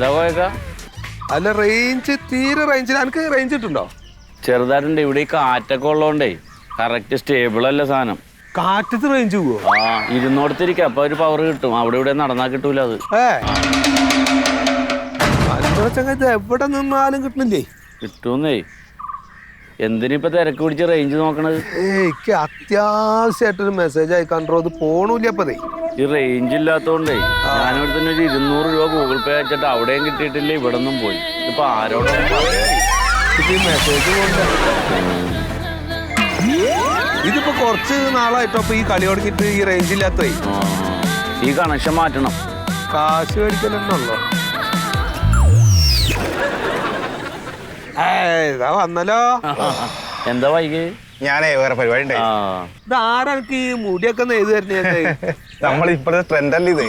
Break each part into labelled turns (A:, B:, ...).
A: എന്താ പോയേക്കാ?
B: അല്ല റേഞ്ച് തീരെ റേഞ്ചിൽ എനിക്ക് റേഞ്ച് കിട്ടുണ്ടോ?
A: ചെറുതായിട്ടുണ്ട്. ഇവിടെ ഈ കാറ്റൊക്കെ ഉള്ളതുകൊണ്ടേ കറക്റ്റ് സ്റ്റേബിൾ അല്ല സാധനം.
B: കാറ്റത്ത് റേഞ്ച് പോവോ?
A: ആ, ഇരുന്നോടത്തിരിക്കും. അപ്പൊ ഒരു പവർ കിട്ടും. അവിടെ ഇവിടെ നടന്നാ കിട്ടൂല അത്.
B: ചങ്ങാതി എവിടെ നിന്നാലും കിട്ടണില്ലേ?
A: കിട്ടൂന്നേ. എന്തിനിപ്പൊ തിരക്ക് പിടിച്ച് റേഞ്ച് നോക്കണത്?
B: എനിക്ക് അത്യാവശ്യമായിട്ടൊരു മെസ്സേജ് അയക്കാണ്ടോ, അത് പോണില്ല അപ്പതേ.
A: ഈ റേഞ്ച് ഇല്ലാത്തോണ്ടേ ഞാനിവിടെ തന്നെ ഒരു 200 രൂപ ഗൂഗിൾ പേ അയച്ചിട്ട് അവിടെയും കിട്ടിയിട്ടില്ല, ഇവിടെ നിന്നും പോയി. ഇതിപ്പോ ആരോടും
B: മെസ്സേജ് കൊണ്ട് ഇതിപ്പോ കുറച്ച് നാളായിട്ടോ ഈ കളി തുടങ്ങിയിട്ട് ഈ റേഞ്ച് ഇല്ലാത്തേ.
A: ഈ കണക്ഷൻ മാറ്റണം.
B: കാശ് മേടിക്കലെന്നുള്ളോ? ഇതാ വന്നല്ലോ.
A: എന്താ വൈകി?
C: ഞാനേ വേറെ പരിപാടി ഉണ്ടായി.
B: ഇതാരക്ക് ഈ മുടിയൊക്കെ നെയ്ത് തരുന്നേ?
C: നമ്മൾ ഇപ്പോഴത്തെ ട്രെൻഡ് അല്ലേ ഇത്?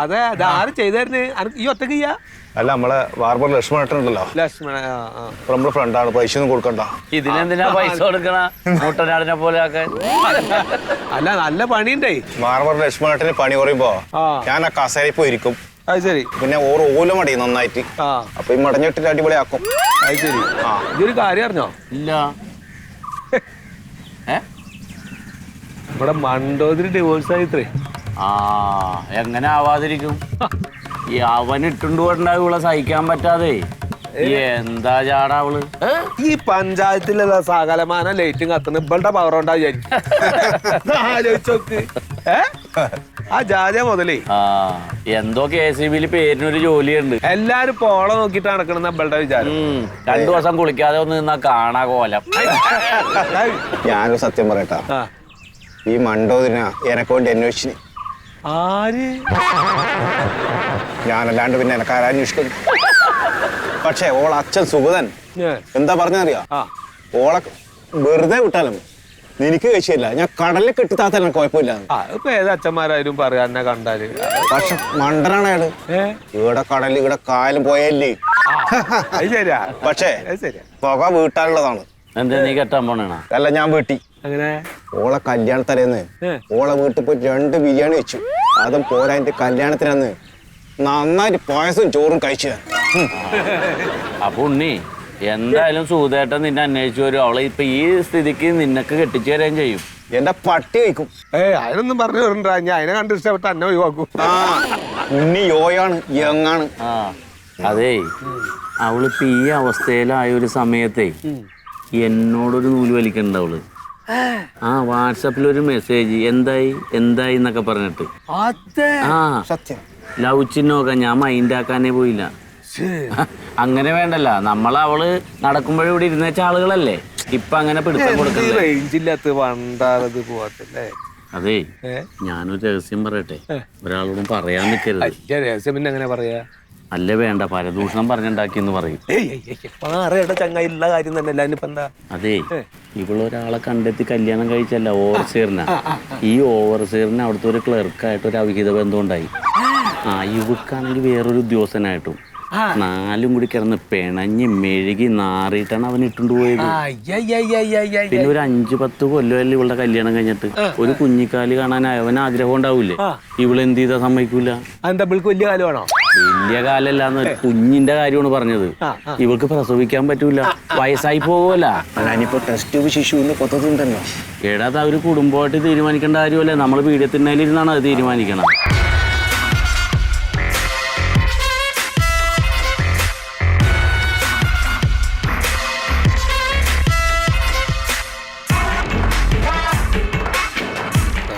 B: അതെ, അതാര് ചെയ്തു തരുന്നേ? ഈ ഒറ്റക്ക് ചെയ്യാ?
C: അല്ല, നമ്മളെ ബാർബർ ലക്ഷ്മണേട്ടനുണ്ടല്ലോ,
B: ലക്ഷ്മണ
C: നമ്മുടെ ഫ്രണ്ടാണ്. പൈസ ഒന്നും കൊടുക്കണ്ട.
A: ഇതിനെന്തിനാ പൈസ കൊടുക്കണ? മുട്ടനാടിനെ പോലെ ആക്കാൻ.
B: അല്ല, നല്ല പണിയുണ്ടേ.
C: ബാർബർ ലക്ഷ്മണേട്ടന് പണി പറയുമ്പോ ഞാൻ ആ കസേരയിൽ പോയിരിക്കും.
B: അത് ശരി.
C: പിന്നെ ഓല മടി നന്നായിട്ട്. അപ്പൊ ഈ മടഞ്ഞിട്ടിട്ട് അടിപൊളിയാക്കും.
B: അത് ശരി. ഇതൊരു കാര്യം അറിഞ്ഞോ?
A: ഇല്ല.
B: നമ്മുടെ മണ്ടോതിരി ഡിവോഴ്സ് ആയിത്രേ.
A: എങ്ങനെ ആവാതിരിക്കും? ഈ അവനിട്ടുണ്ട് കൊണ്ടാവുള്ള സഹിക്കാൻ പറ്റാതെ എന്താ ചാടാ അവള്.
B: ഈ പഞ്ചായത്തിലുള്ള സകലമാന ലൈറ്റും കത്തുന്ന ഇവളുടെ പവർ ഉണ്ടാ ആലോചിച്ചോക്ക്. ആ ജാതിയ മുതലേ
A: എന്തോ KCB പേരിനൊരു ജോലിയുണ്ട്.
B: എല്ലാരും പോള നോക്കിട്ട് നടക്കണെന്ന ഇവളുടെ വിചാരം.
A: 2 ദിവസം കുളിക്കാതെ ഒന്ന് നിന്നാ കാണാ കോലം.
C: ഞാനൊരു സത്യം പറയട്ടാ, ഈ മണ്ടോതിരിന എനക്ക് വേണ്ടി അന്വേഷിച്ചു.
B: ആര്?
C: ഞാനല്ലാണ്ട് പിന്നെ എനക്ക് ആരന്വേഷിക്കുന്നു. പക്ഷേ ഓള അച്ഛൻ സുഗതൻ എന്താ പറഞ്ഞറിയാ? ഓളെ വെറുതെ വിട്ടാലും എനിക്ക് കഴിച്ചില്ല. ഞാൻ കടലിൽ കെട്ടിത്താത്ത കുഴപ്പമില്ല.
B: ഇപ്പൊ ഏത് അച്ഛന്മാരായാലും പറയാ എന്നെ കണ്ടാല്.
C: പക്ഷെ മണ്ടനാണ് അയാള്. ഇവിടെ കടലിൽ ഇവിടെ കായലും പോയല്ലേ.
B: ശരിയാ.
C: പക്ഷേ പുക വീട്ടാനുള്ളതാണ്.
A: എന്താ നീ കെട്ടാൻ പോണ?
C: അല്ല, ഞാൻ വീട്ടി.
B: അങ്ങനെ
C: ഓളെ കല്യാണ തലേന്ന് ഓളെ വീട്ടിൽ പോയി 2 ബിരിയാണി വെച്ചു. അതും പോരാ, എന്റെ കല്യാണത്തിനന്ന് നന്നായിട്ട് പായസവും ചോറും കഴിച്ചു.
A: അപ്പൊ ഉണ്ണി എന്തായാലും സൂതേട്ടൻ നിന്നെ അന്വേഷിച്ചു വരും. അവളെ ഇപ്പൊ ഈ സ്ഥിതിക്ക് നിനക്ക് കെട്ടിച്ചു തരാൻ ചെയ്യും.
C: എന്റെ പട്ടി കഴിക്കും.
B: അതിനൊന്നും പറഞ്ഞു വരണ്ട. ഞാൻ അതിനെ കണ്ട് ഇഷ്ടപ്പെട്ട അന്നെ ഒഴിവാക്കും.
C: ഉണ്ണി യോയാണ്, യങ്ങാണ്.
A: അതേ, അവളിപ്പോ ഈ അവസ്ഥയിലായ ഒരു സമയത്തെ എന്നോടൊരു നൂല് വലിക്കണ്ട അവള്. വാട്സാപ്പിലൊരു മെസ്സേജ് എന്തായി എന്നൊക്കെ പറഞ്ഞിട്ട്.
C: സത്യം
A: ലവ് ചിഹ്നമൊക്കെ ഞാൻ മൈൻഡ് ആക്കാനേ പോയില്ല. അങ്ങനെ വേണ്ടല്ല, അവള് നടക്കുമ്പോഴും ഇവിടെ ഇരുന്നേച്ച ആളുകളല്ലേ. ഇപ്പൊ അങ്ങനെ പിടുത്തം കൊടുക്കല്ലേ. അതെ, ഞാനൊരു രഹസ്യം പറയട്ടെ. ഒരാളോടും പറയാൻ നിൽക്കരുത്.
B: രഹസ്യം പിന്നെ എങ്ങനെ പറയാ?
A: അല്ല, വേണ്ട, പരദൂഷണം പറഞ്ഞുണ്ടാക്കിയെന്ന് പറയും.
B: ചങ്ങായിള്ള കാര്യം തന്നെ.
A: അതെ, ഇവളൊരാളെ കണ്ടെത്തി കല്യാണം കഴിച്ചല്ല, ഓവർസീറിന. ഈ ഓവർസീറിന് അവിടുത്തെ ഒരു ക്ലർക്കായിട്ട് ഒരു അവിഹിത ബന്ധം ഉണ്ടായി. ഇവക്കാണെങ്കിൽ വേറൊരു ഉദ്യോഗസ്ഥനായിട്ടും 4 കൂടി കിടന്ന് പിണഞ്ഞ് മെഴുകി നാറിയിട്ടാണ് അവൻ ഇട്ടുകൊണ്ട് പോയത്. പിന്നെ ഒരു 5-10 കൊല്ലമല്ലേ ഇവളുടെ കല്യാണം കഴിഞ്ഞിട്ട്. ഒരു കുഞ്ഞിക്കാല് കാണാൻ അവന് ആഗ്രഹം ഉണ്ടാവൂലേ? ഇവളെന്ത് ചെയ്താ സമ്മതിക്കൂല.
B: വലിയ കാലമാണോ?
A: വലിയ കാലല്ലാന്ന്, കുഞ്ഞിന്റെ കാര്യമാണ് പറഞ്ഞത്. ഇവൾക്ക് പ്രസവിക്കാൻ പറ്റൂല, വയസ്സായി പോവല്ല.
C: ഞാനിപ്പോ ടെസ്റ്റ് ശിശുവിന് കൊത്തതുണ്ടല്ലോ.
A: എടാ, അവര് കുടുംബമായിട്ട് തീരുമാനിക്കേണ്ട കാര്യമല്ലേ. നമ്മൾ പീഡിയത്തിനാലിരുന്നാണ് അത് തീരുമാനിക്കണം.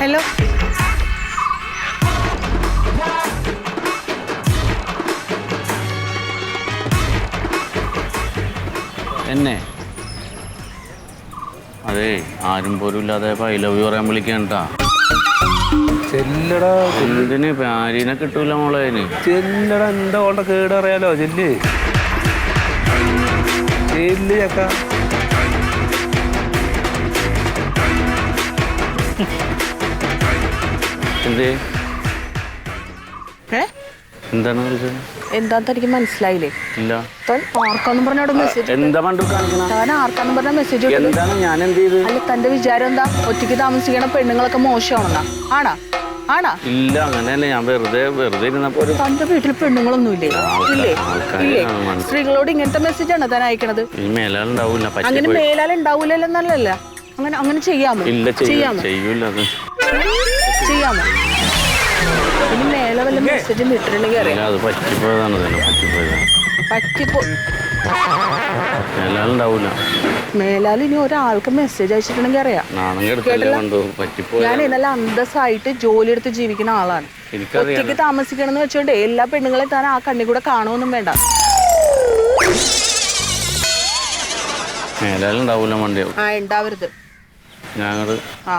D: ഹലോ,
A: എന്നെ അതെ, ആരും പോലും ഇല്ലാതെ ഐ ലവ് യു പറയാൻ വിളിക്കണ്ടാ.
B: ചെല്ലടാ.
A: എന്തിന് ഭാര്യനെ കിട്ടൂല മോളെ.
B: ചെല്ലടാ, എന്താ ഓളുടെ കേട് അറിയാലോ. ചെല്ല് ചക്ക.
A: എന്തേ? എന്താണ് വിളിച്ചത്?
D: എന്താന്ന് എനിക്ക് മനസ്സിലായില്ലേ?
A: ഇല്ല.
D: ആർക്കാന്നും പറഞ്ഞ മെസ്സേജ്.
A: എന്താ പണ്ട് കാണിക്കണം?
D: ആർക്കാന്നും പറഞ്ഞ മെസ്സേജ്.
A: എന്താണ്? ഞാൻ എന്ത് ചെയ്ത്?
D: അല്ല, തന്റെ വിചാരം എന്താ? ഒറ്റയ്ക്ക് താമസിക്കണ പെണ്ണുങ്ങളൊക്കെ മോശമാണെന്നാ? ആണാ? ആണാ?
A: ഇല്ല, അങ്ങനെയല്ല. ഞാൻ വെറുതെ ഇരുന്നപ്പോ ഒരു
D: തന്റെ വീട്ടിൽ പെണ്ണുങ്ങളൊന്നും ഇല്ലേ? ഇല്ലേ? ഇല്ലേ?
A: ആൾക്കാർ
D: സ്ത്രീകളോട് ഇങ്ങനത്തെ മെസ്സേജ് ആണ് താൻ അയക്കണത്.
A: ഇനി മേലാളുണ്ടാവൂല.
D: അങ്ങനെ മേലാൽ ഉണ്ടാവൂലല്ലോ എന്നല്ലല്ല. അങ്ങനെ ചെയ്യാമോ?
A: ഇല്ല,
D: ചെയ്യാമോ?
A: ചെയ്യൂല. അത്
D: ചെയ്യാമോ? ഇനി മേലെ വല്ല മെസ്സേജും വിട്ടിട്ടുണ്ടെങ്കിൽ അറിയാം.
A: അത് പറ്റിപ്പോയതാണ്.
D: പറ്റിപ്പോ
A: മേലാളുണ്ടാവൂല.
D: മേലാൽ ഇനി ഒരാൾക്ക് മെസ്സേജ് അയച്ചിട്ടുണ്ടെങ്കിൽ അറിയാം.
A: നാണം കെടുത്തല്ലേ കൊണ്ടു പറ്റിപ്പോയ.
D: ഞാൻ നല്ല അന്തസ്സായിട്ട് ജോലി എടുത്ത് ജീവിക്കുന്ന ആളാണ്.
A: എനിക്കറിയാം.
D: ഒറ്റയ്ക്ക് താമസിക്കണമെന്ന് വെച്ചോണ്ട് എല്ലാ പെണ്ണുങ്ങളെയും താൻ ആ കണ്ണി കൂടെ കാണുമൊന്നും വേണ്ട.
A: മേലാളുണ്ടാവൂല. വണ്ടിയാവും.
D: ഉണ്ടാവരുത്.
A: ഞങ്ങള്
D: ആ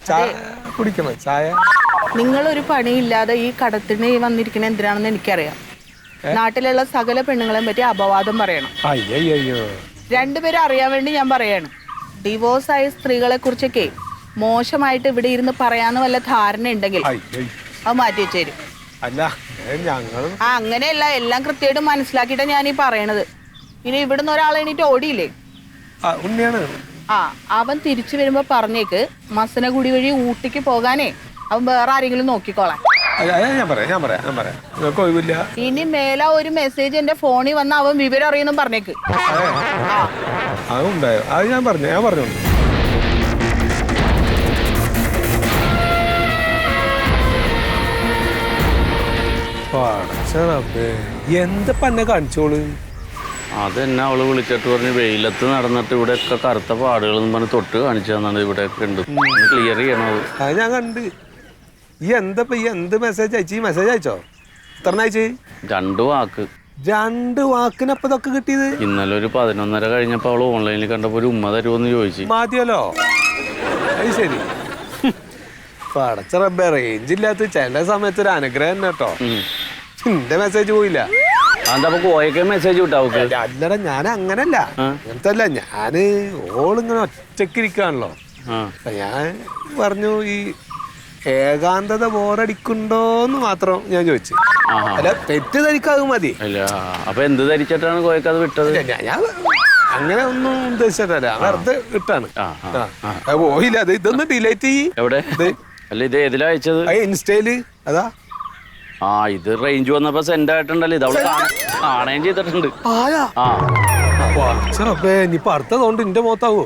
B: ചായ കുടിക്കണം. ചായ
D: നിങ്ങളൊരു പണിയില്ലാതെ ഈ കടത്തിന് വന്നിരിക്കണ എന്തിനാണെന്ന് എനിക്കറിയാം. നാട്ടിലുള്ള സകല പെണ്ണുങ്ങളെ പറ്റി അപവാദം പറയണം.
B: അയ്യോ
D: രണ്ടുപേരും അറിയാൻ വേണ്ടി ഞാൻ പറയാണ്. ഡിവോഴ്സ് ആയ സ്ത്രീകളെ കുറിച്ചൊക്കെ മോശമായിട്ട് ഇവിടെ ഇരുന്ന് പറയാന്ന് വല്ല ധാരണ ഉണ്ടെങ്കിൽ അത് മാറ്റി വെച്ചേരും.
B: അല്ല ഞങ്ങള്
D: അങ്ങനെയല്ല, എല്ലാം കൃത്യമായിട്ട് മനസ്സിലാക്കിയിട്ടാ ഞാൻ ഈ പറയണത്. ഇനി ഇവിടുന്ന് ഒരാൾ എണീറ്റ് ഓടിയില്ലേ,
B: ഉണ്ണിയാണ്.
D: അവൻ തിരിച്ചു വരുമ്പോ പറഞ്ഞേക്ക് മസനഗുടി വഴി ഊട്ടിക്ക് പോകാനേ അവൻ വേറെ ആരെങ്കിലും നോക്കിക്കോളാം.
B: ഞാൻ പറയാം നിങ്ങൾക്ക് ഒഴിവില്ല.
D: ഇനി മേല ഒരു മെസ്സേജ് എന്റെ ഫോണിൽ വന്ന് അവൻ വിവരം അറിയുന്നു പറഞ്ഞേക്ക്.
B: അതുണ്ടായോ? അത് ഞാൻ പറഞ്ഞു. എന്താ പന്നെ കാണിച്ചോള്?
A: അതെന്നെ അവള് വിളിച്ചിട്ട് പറഞ്ഞ് വെയിലത്ത് നടന്നിട്ട് ഇവിടെ ഒക്കെ കറുത്ത പാടുകളെന്ന് പറഞ്ഞ് തൊട്ട് കാണിച്ചു തന്നാണ്. ഇവിടെ ഒക്കെ ഉണ്ട്. ക്ലിയർ ചെയ്യണത്.
B: അത് ഞാൻ കണ്ട്. ഈ എന്ത് മെസ്സേജ് അയച്ചു? ഈ മെസ്സേജ് അയച്ചോ? എത്ര അയച്ചു?
A: 2 വാക്ക്.
B: 2 വാക്കിനപ്പ ഇതൊക്കെ കിട്ടിയത്?
A: ഇന്നലെ ഒരു 11:30 കഴിഞ്ഞപ്പോ അവള് ഓൺലൈനിൽ കണ്ടപ്പോ ഒരു ഉമ്മ തരുമോന്ന് ചോദിച്ചു.
B: മതിയല്ലോ. അത് ശരി. പടച്ച റബ്ബേ, റേഞ്ച് ഇല്ലാത്ത ചില സമയത്ത് ഒരു അനുഗ്രഹം തന്നെ കേട്ടോ. എന്റെ മെസ്സേജ് പോയില്ല.
A: അതെന്താ കോയൊക്കെ മെസ്സേജ് വിട്ടാവുക?
B: അല്ലട, ഞാൻ അങ്ങനല്ല. അങ്ങനത്തെ അല്ല. ഞാന് ഓളിങ്ങനെ ഒറ്റക്ക് ഇരിക്കാണല്ലോ. ഞാൻ പറഞ്ഞു ഈ ഏകാന്തത ബോറടിക്കുണ്ടോന്ന് മാത്രം ഞാൻ ചോദിച്ചു. അല്ല, തെറ്റിദ്ധരിക്കാതെ മതി.
A: അല്ല, അപ്പൊ എന്ത് ധരിച്ചിട്ടാണ് കോയക്ക് അത് വിട്ടത്?
B: ഞാൻ അങ്ങനെ ഒന്നും ഉദ്ദേശിച്ചിട്ടല്ല, വെറുതെ ഇട്ടാണ്. പോയില്ല. അത് ഇതൊന്ന് ഡിലീറ്റ് ചെയ്യ്.
A: എവിടെ? അല്ല, ഇത് ഏതിലാ അയച്ചത്?
B: ഇൻസ്റ്റയില്. അതാ.
A: ഇത് റേഞ്ച് വന്നപ്പോ സെൻഡ് ആയിട്ടുണ്ടല്ലോ. ഇത് അവള് കാണുകയും ചെയ്തിട്ടുണ്ട്.
B: ഇനിയിപ്പൊ അടുത്തതുകൊണ്ട് എന്റെ മുഖത്താവോ?